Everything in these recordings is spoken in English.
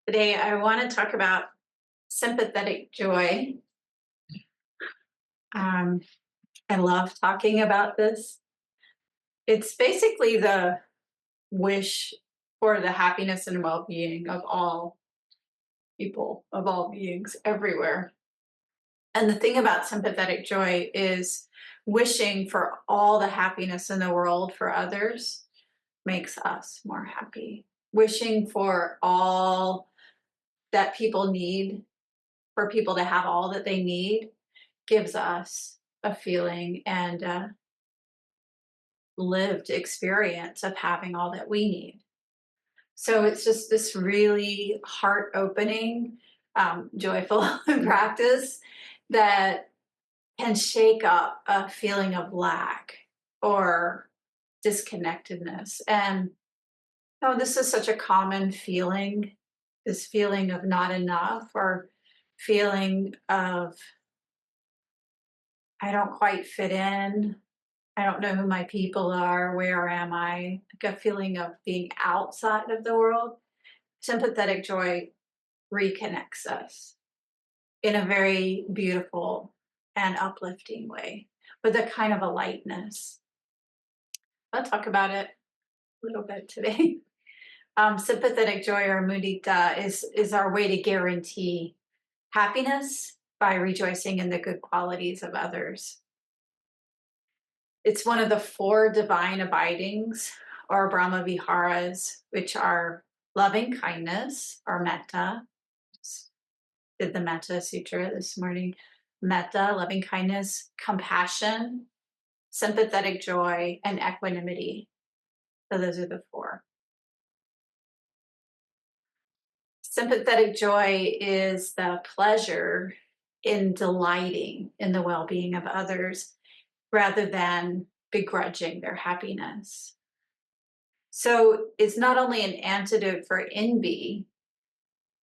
Today, I want to talk about sympathetic joy. Um, I love talking about this. It's basically the wish for the happiness and well being of all people, of all beings everywhere. And the thing about sympathetic joy is wishing for all the happiness in the world for others makes us more happy. Wishing for all that people need, for people to have all that they need, gives us a feeling and a lived experience of having all that we need. So it's just this really heart opening, joyful practice that can shake up a feeling of lack or disconnectedness. And oh, this is such a common feeling, this feeling of not enough or feeling of I don't quite fit in. I don't know who my people are. Where am I? Like a feeling of being outside of the world. Sympathetic joy reconnects us in a very beautiful and uplifting way with a kind of a lightness. I'll talk about it a little bit today. Sympathetic joy or mudita is our way to guarantee happiness by rejoicing in the good qualities of others. It's one of the four divine abidings or Brahma Viharas, which are loving kindness or metta. Just did the Metta Sutra this morning. Metta, loving kindness, compassion, sympathetic joy, and equanimity. So those are the four. Sympathetic joy is the pleasure in delighting in the well being of others rather than begrudging their happiness. So it's not only an antidote for envy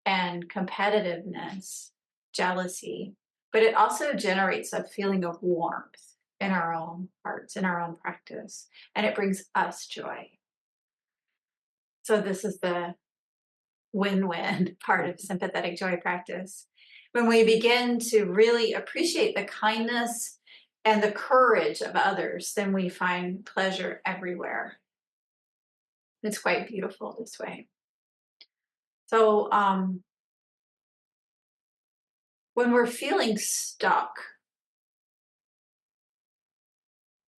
and competitiveness, jealousy, but it also generates a feeling of warmth in our own hearts, in our own practice, and it brings us joy. So this is the win-win part of sympathetic joy practice. When we begin to really appreciate the kindness and the courage of others, then we find pleasure everywhere. It's quite beautiful this way. So when we're feeling stuck,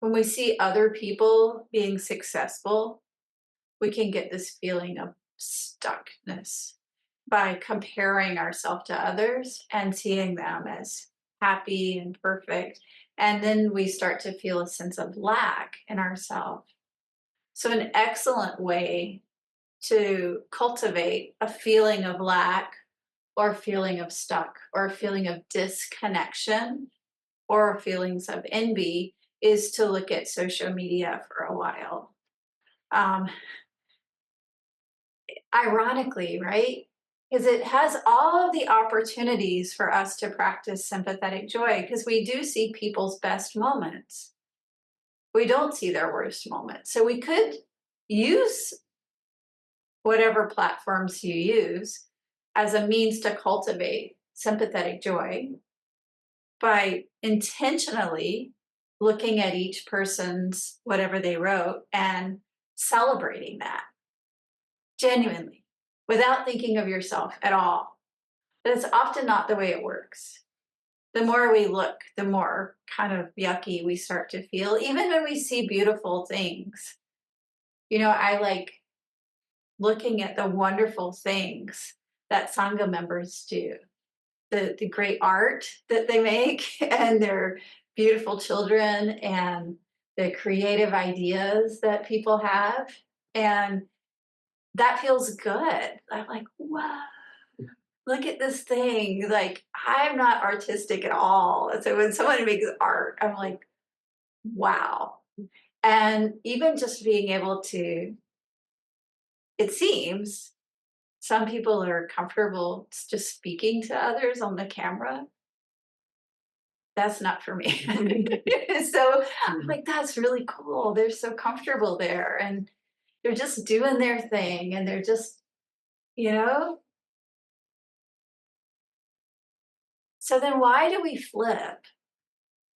when we see other people being successful, we can get this feeling of stuckness by comparing ourselves to others and seeing them as happy and perfect. And then we start to feel a sense of lack in ourselves. So, an excellent way to cultivate a feeling of lack or a feeling of stuck or a feeling of disconnection or feelings of envy is to look at social media for a while. Um, Ironically, right? Because it has all of the opportunities for us to practice sympathetic joy because we do see people's best moments. We don't see their worst moments. So we could use whatever platforms you use as a means to cultivate sympathetic joy by intentionally looking at each person's whatever they wrote and celebrating that genuinely without thinking of yourself at all. But it's often not the way it works. The more we look, the more kind of yucky we start to feel, even when we see beautiful things. You know, I like looking at the wonderful things that Sangha members do, the great art that they make, and their beautiful children, and the creative ideas that people have. And that feels good. I'm like, wow, look at this thing. Like, I'm not artistic at all. So when someone makes art, I'm like, wow. And even just being able to, it seems some people are comfortable just speaking to others on the camera. That's not for me. So I'm like, that's really cool. They're so comfortable there and they're just doing their thing and they're just, you know, So then why do we flip?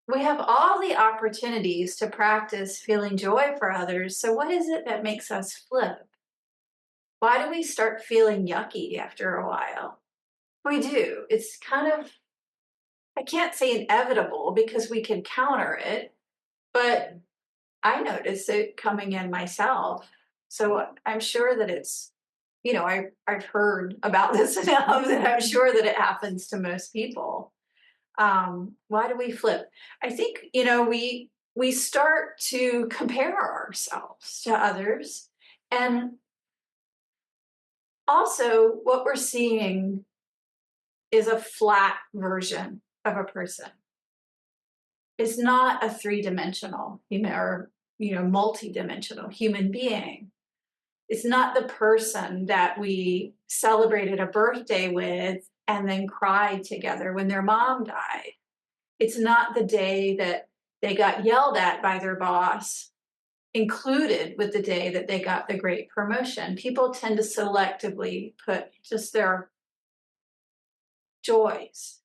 We have all the opportunities to practice feeling joy for others. So what is it that makes us flip? Why do we start feeling yucky after a while? We do. It's kind of, I can't say inevitable because we can counter it, but I notice it coming in myself. So I'm sure that it's, I've heard about this enough that I'm sure that it happens to most people. Why do we flip? I think, we start to compare ourselves to others. And also what we're seeing is a flat version of a person. It's not a three-dimensional, or multi-dimensional human being. It's not the person that we celebrated a birthday with and then cried together when their mom died. It's not the day that they got yelled at by their boss, included with the day that they got the great promotion. People tend to selectively put just their joys.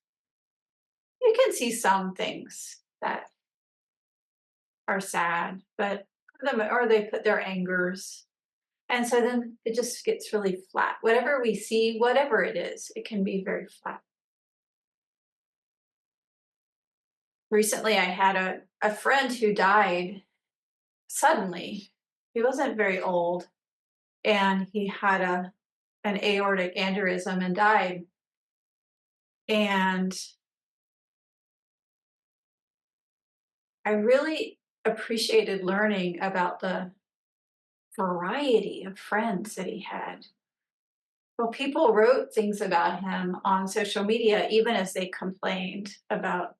You can see some things that are sad, but or they put their angers. And so then it just gets really flat. Whatever we see, whatever it is, it can be very flat. Recently, I had a friend who died suddenly. He wasn't very old, and he had an aortic aneurysm and died. And I really appreciated learning about the variety of friends that he had. Well, people wrote things about him on social media, even as they complained about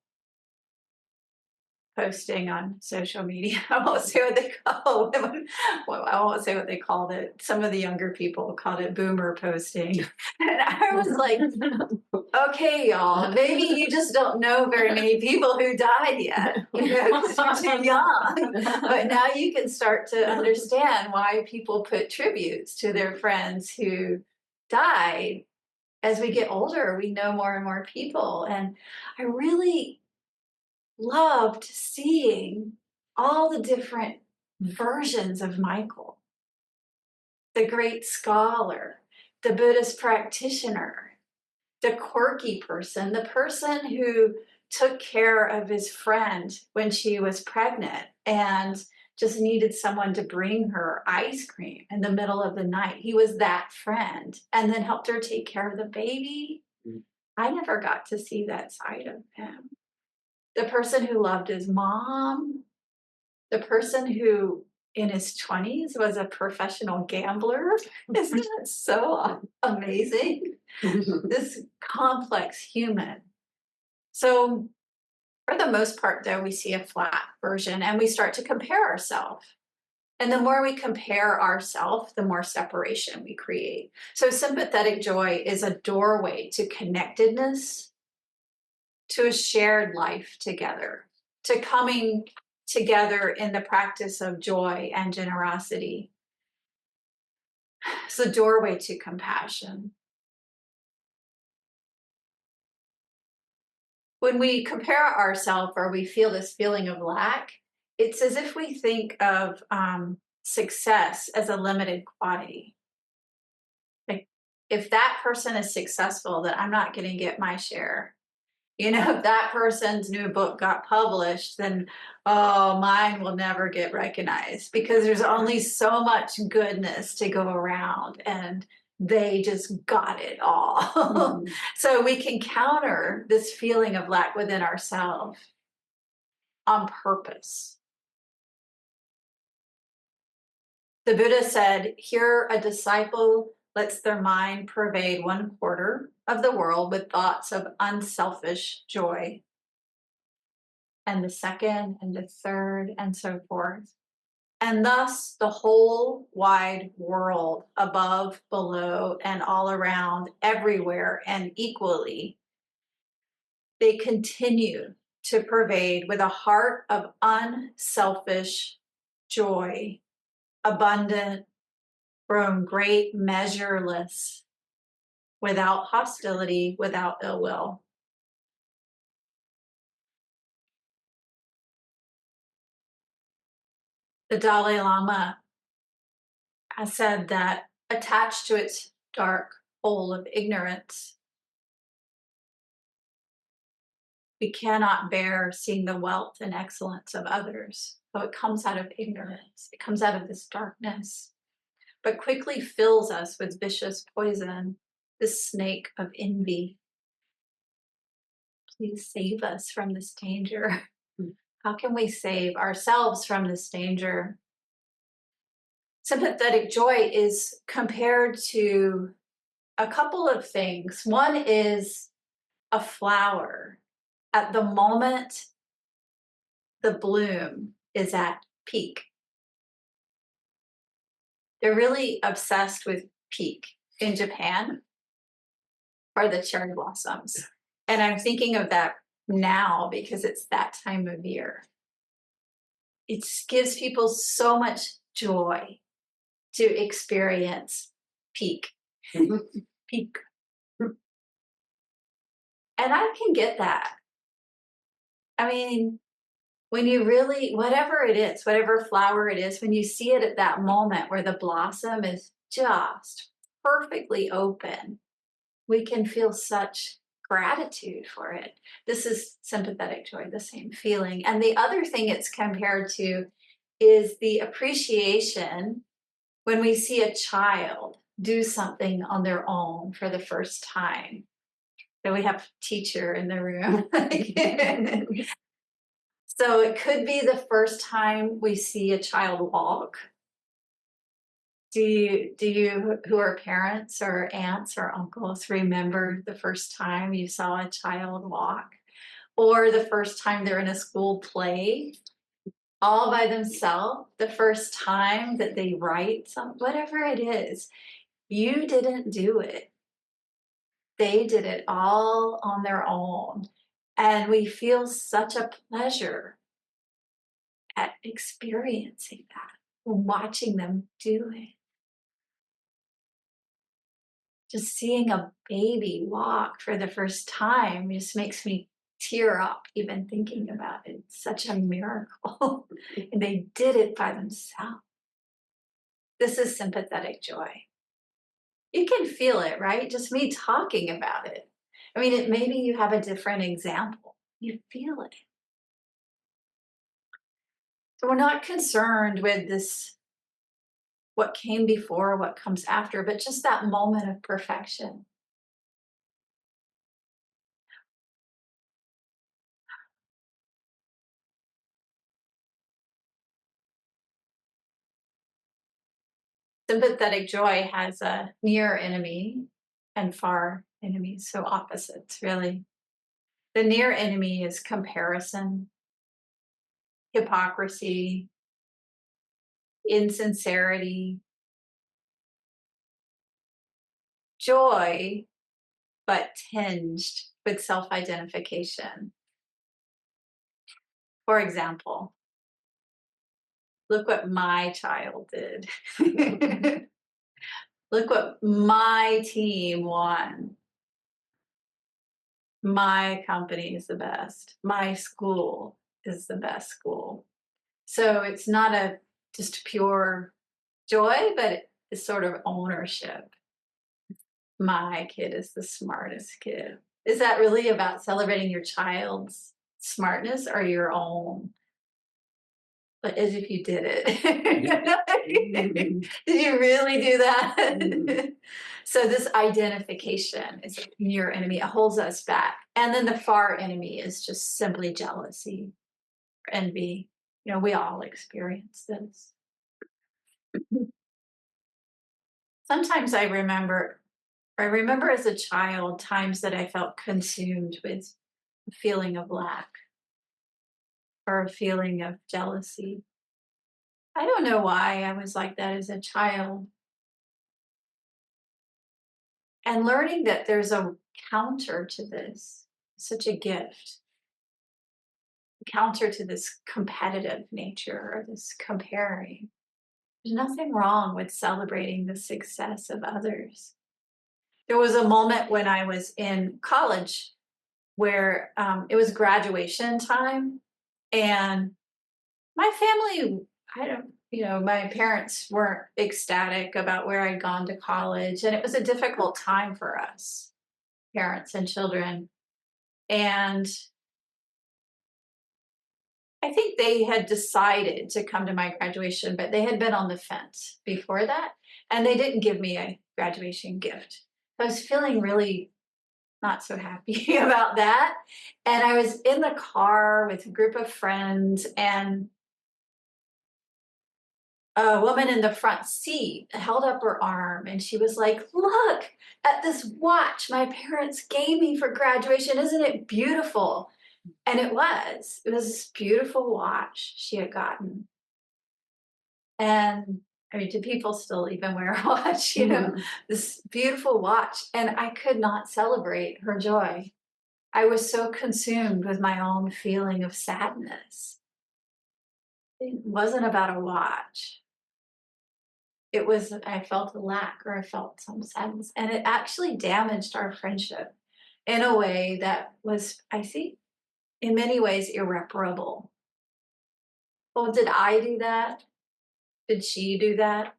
posting on social media. I won't say what they call it. Well, I won't say what they called it. Some of the younger people called it boomer posting. And I was like, okay, y'all, maybe you just don't know very many people who died yet, because you're too young. But now you can start to understand why people put tributes to their friends who died. As we get older, we know more and more people. And I really loved seeing all the different versions of Michael, the great scholar, the Buddhist practitioner, the quirky person, the person who took care of his friend when she was pregnant and just needed someone to bring her ice cream in the middle of the night. He was that friend and then helped her take care of the baby. I never got to see that side of him. The person who loved his mom, the person who in his 20s was a professional gambler. Isn't that so amazing? This complex human. So for the most part, though, we see a flat version and we start to compare ourselves. And the more we compare ourselves, the more separation we create. So sympathetic joy is a doorway to connectedness, to a shared life together, to coming together in the practice of joy and generosity. It's a doorway to compassion. When we compare ourselves or we feel this feeling of lack, it's as if we think of success as a limited quantity. Like, if that person is successful, then I'm not going to get my share. If that person's new book got published, then, oh, mine will never get recognized because there's only so much goodness to go around and they just got it all. Mm-hmm. So we can counter this feeling of lack within ourselves on purpose. The Buddha said, here a disciple lets their mind pervade 1/4 of the world with thoughts of unselfish joy, and the second and the third and so forth. And thus the whole wide world, above, below, and all around, everywhere and equally, they continue to pervade with a heart of unselfish joy, abundant, grown great, measureless, without hostility, without ill will. The Dalai Lama has said that attached to its dark hole of ignorance, we cannot bear seeing the wealth and excellence of others. So it comes out of ignorance, it comes out of this darkness, but quickly fills us with vicious poison, this snake of envy. Please save us from this danger. How can we save ourselves from this danger? Sympathetic joy is compared to a couple of things. One is a flower. At the moment the bloom is at peak, they're really obsessed with peak. In Japan are the cherry blossoms. And I'm thinking of that now because it's that time of year. It gives people so much joy to experience peak. Peak. And I can get that. I mean, when you really, whatever it is, whatever flower it is, when you see it at that moment where the blossom is just perfectly open, we can feel such gratitude for it. This is sympathetic joy, the same feeling. And the other thing it's compared to is the appreciation when we see a child do something on their own for the first time. So we have teacher in the room. So it could be the first time we see a child walk. Do you who are parents or aunts or uncles remember the first time you saw a child walk? Or the first time they're in a school play all by themselves, the first time that they write something, whatever it is, you didn't do it. They did it all on their own. And we feel such a pleasure at experiencing that, watching them do it. Just seeing a baby walk for the first time just makes me tear up even thinking about it. It's such a miracle. And they did it by themselves. This is sympathetic joy. You can feel it, right? Just me talking about it. I mean, maybe you have a different example. You feel it. So we're not concerned with this, what came before, what comes after, but just that moment of perfection. Sympathetic joy has a near enemy and far enemies, so opposites, really. The near enemy is comparison, hypocrisy, insincerity, joy, but tinged with self identification. For example, look what my child did. Look what my team won. My company is the best. My school is the best school. So it's not a just pure joy, but it's sort of ownership. My kid is the smartest kid. Is that really about celebrating your child's smartness or your own? But as if you did it. Did you really do that? So this identification is a near enemy. It holds us back. And then the far enemy is just simply jealousy, envy. You know, we all experience this. Sometimes I remember as a child times that I felt consumed with a feeling of lack or a feeling of jealousy. I don't know why I was like that as a child. And learning that there's a counter to this, such a gift, counter to this competitive nature or this comparing. There's nothing wrong with celebrating the success of others. There was a moment when I was in college where it was graduation time, and my family, I don't, My parents weren't ecstatic about where I'd gone to college, and it was a difficult time for us, parents and children. And I think they had decided to come to my graduation, but they had been on the fence before that, and they didn't give me a graduation gift. I was feeling really not so happy about that. And I was in the car with a group of friends, and a woman in the front seat held up her arm and she was like, "Look at this watch my parents gave me for graduation. Isn't it beautiful?" And it was. It was this beautiful watch she had gotten. And I mean, do people still even wear a watch? Mhm. This beautiful watch. And I could not celebrate her joy. I was so consumed with my own feeling of sadness. It wasn't about a watch. It was, I felt a lack or I felt some sadness. And it actually damaged our friendship in a way that was, I think, in many ways irreparable. Well, did I do that? Did she do that?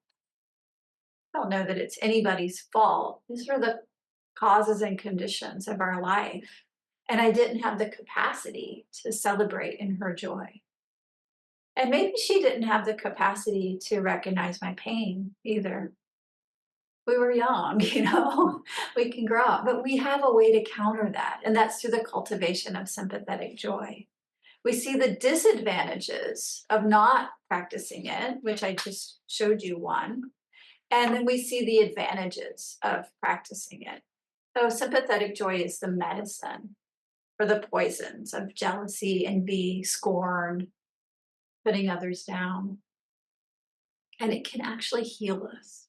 I don't know that it's anybody's fault. These are the causes and conditions of our life. And I didn't have the capacity to celebrate in her joy. And maybe she didn't have the capacity to recognize my pain either. We were young, we can grow up, but we have a way to counter that. And that's through the cultivation of sympathetic joy. We see the disadvantages of not practicing it, which I just showed you one. And then we see the advantages of practicing it. So, sympathetic joy is the medicine for the poisons of jealousy, envy, scorn, putting others down. And it can actually heal us.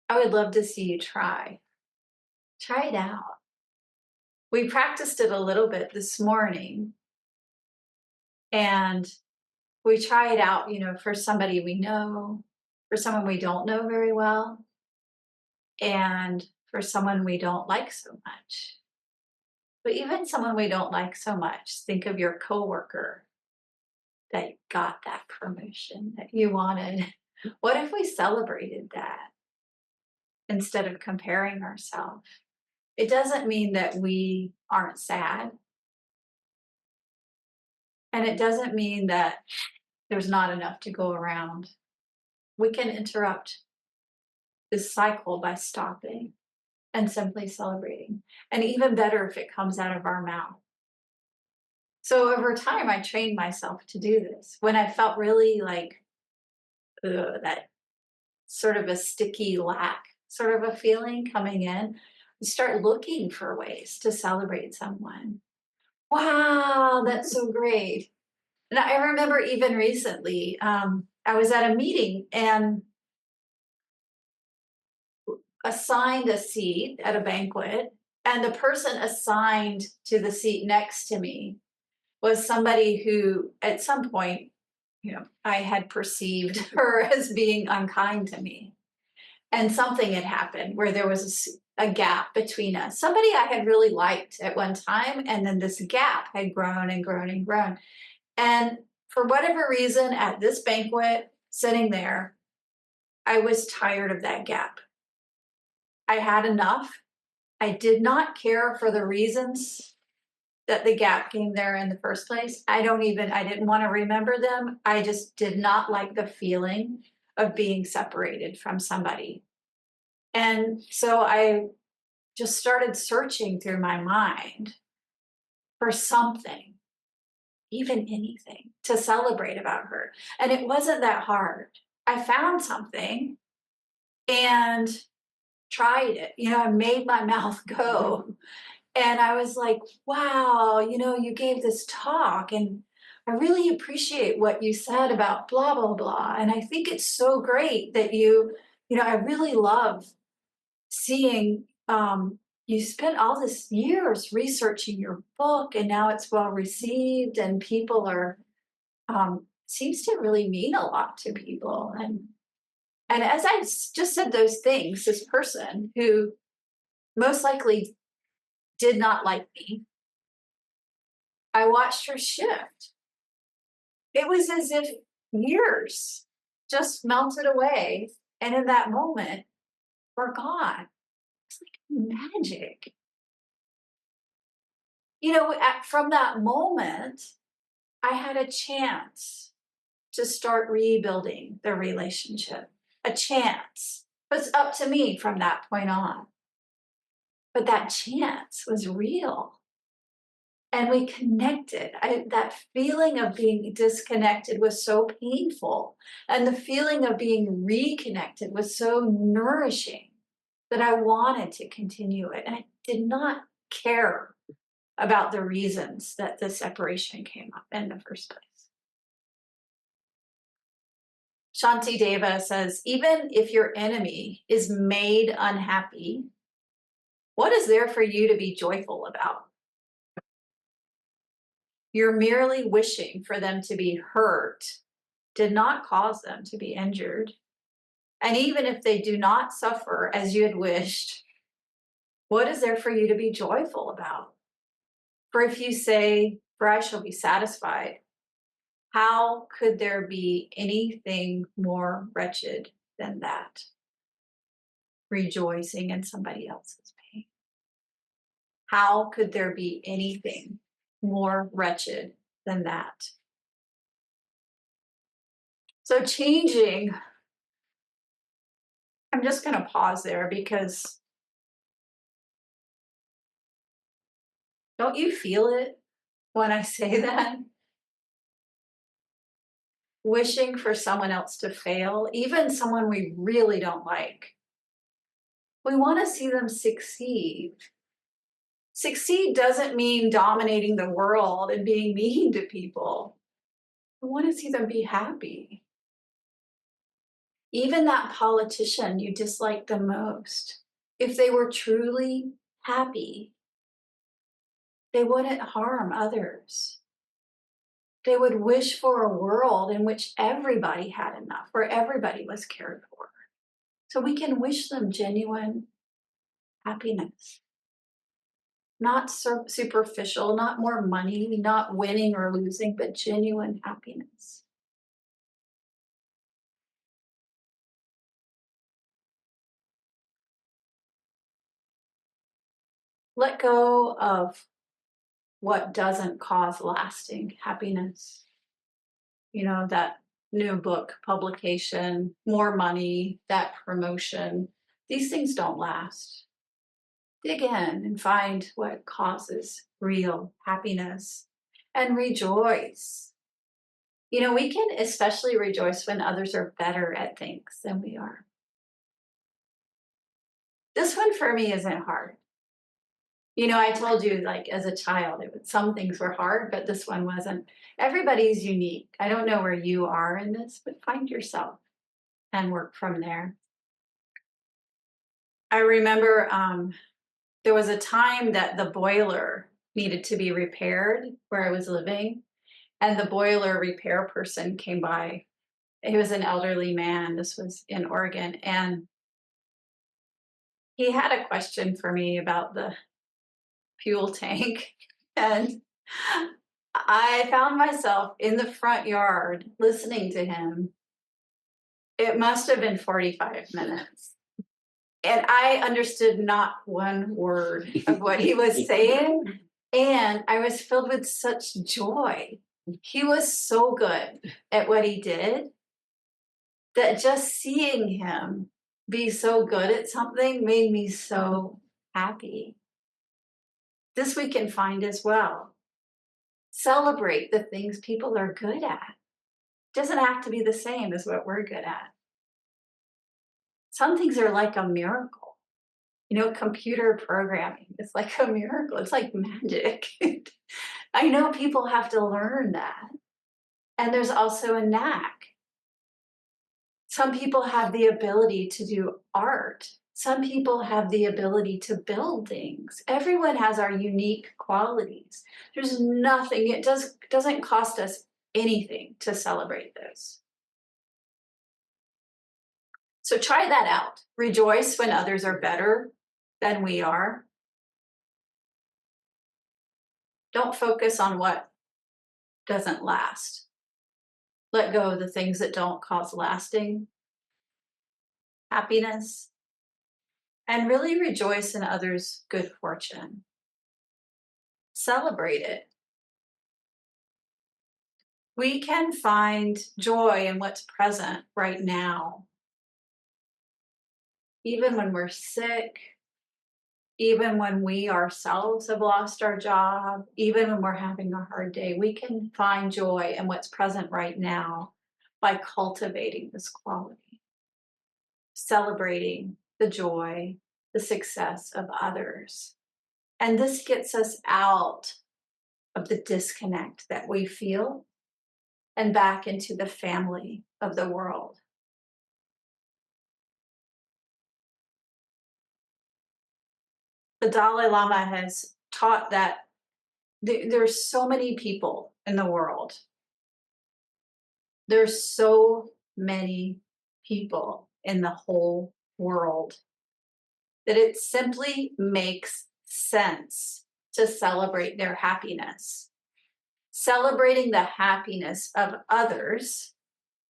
I would love to see you try. Try it out. We practiced it a little bit this morning, and we try it out, for somebody we know, for someone we don't know very well, and for someone we don't like so much. But even someone we don't like so much, think of your coworker that got that promotion that you wanted. What if we celebrated that instead of comparing ourselves? It doesn't mean that we aren't sad, and it doesn't mean that there's not enough to go around. We can interrupt this cycle by stopping and simply celebrating. And even better if it comes out of our mouth. So over time, I trained myself to do this. When I felt really like that sort of a sticky lack sort of a feeling coming in, I start looking for ways to celebrate someone. Wow, that's so great. And I remember even recently, I was at a meeting and assigned a seat at a banquet, and the person assigned to the seat next to me was somebody who, at some point, I had perceived her as being unkind to me. And something had happened where there was a gap between us. Somebody I had really liked at one time, and then this gap had grown and grown and grown. And for whatever reason, at this banquet, sitting there, I was tired of that gap. I had enough. I did not care for the reasons that the gap came there in the first place. I didn't want to remember them. I just did not like the feeling of being separated from somebody. And so I just started searching through my mind for something, even anything, to celebrate about her. And it wasn't that hard. I found something and tried it. I made my mouth go. And I was like, wow, you gave this talk and I really appreciate what you said about blah, blah, blah. And I think it's so great that I really love seeing you spent all this years researching your book and now it's well received and people are seems to really mean a lot to people. And as just said those things, this person who most likely did not like me, I watched her shift. It was as if years just melted away. And in that moment, we're gone. It's like magic. From that moment, I had a chance to start rebuilding the relationship. A chance. It's up to me from that point on. But that chance was real. And we connected. That feeling of being disconnected was so painful. And the feeling of being reconnected was so nourishing that I wanted to continue it. And I did not care about the reasons that the separation came up in the first place. Shanti Deva says, even if your enemy is made unhappy, what is there for you to be joyful about? You're merely wishing for them to be hurt did not cause them to be injured. And even if they do not suffer as you had wished, what is there for you to be joyful about? For if you say, for I shall be satisfied, how could there be anything more wretched than that? Rejoicing in somebody else's pain. How could there be anything more wretched than that? So changing, I'm just going to pause there because don't you feel it when I say that? Wishing for someone else to fail, even someone we really don't like. We want to see them succeed. Succeed doesn't mean dominating the world and being mean to people. We want to see them be happy. Even that politician you dislike the most, if they were truly happy, they wouldn't harm others. They would wish for a world in which everybody had enough, where everybody was cared for. So we can wish them genuine happiness. Not superficial, not more money, not winning or losing, but genuine happiness. Let go of what doesn't cause lasting happiness. That new book publication, more money, that promotion. These things don't last. Dig in and find what causes real happiness and rejoice. We can especially rejoice when others are better at things than we are. This one for me isn't hard. I told you, like as a child, some things were hard, but this one wasn't. Everybody's unique. I don't know where you are in this, but find yourself and work from there. I remember there was a time that the boiler needed to be repaired where I was living, and the boiler repair person came by. He was an elderly man. This was in Oregon, and he had a question for me about the fuel tank. And I found myself in the front yard listening to him. It must have been 45 minutes. And I understood not one word of what he was saying. And I was filled with such joy. He was so good at what he did that just seeing him be so good at something made me so happy. This we can find as well. Celebrate the things people are good at. Doesn't have to be the same as what we're good at. Some things are like a miracle. Computer programming is like a miracle. It's like magic. I know people have to learn that. And there's also a knack. Some people have the ability to do art. Some people have the ability to build things. Everyone has our unique qualities. There's nothing, it doesn't cost us anything to celebrate those. So try that out. Rejoice when others are better than we are. Don't focus on what doesn't last. let go of the things that don't cause lasting happiness, and really rejoice in others' good fortune. Celebrate it. We can find joy in what's present right now, even when we're sick, even when we ourselves have lost our job, even when we're having a hard day. We can find joy in what's present right now by cultivating this quality, celebrating the joy, the success of others. And this gets us out of the disconnect that we feel and back into the family of the world. The Dalai Lama has taught that there's so many people in the world. There's so many people in the whole world that it simply makes sense to celebrate their happiness. Celebrating the happiness of others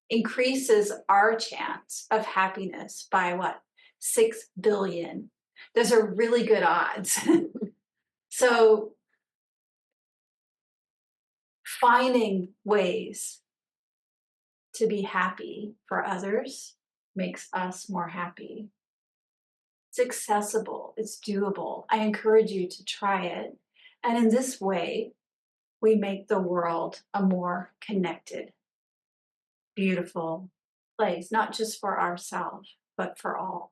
increases our chance of happiness by what? 6 billion. Those are really good odds. So finding ways to be happy for others makes us more happy. It's accessible, it's doable. I encourage you to try it. And in this way, we make the world a more connected, beautiful place, not just for ourselves, but for all.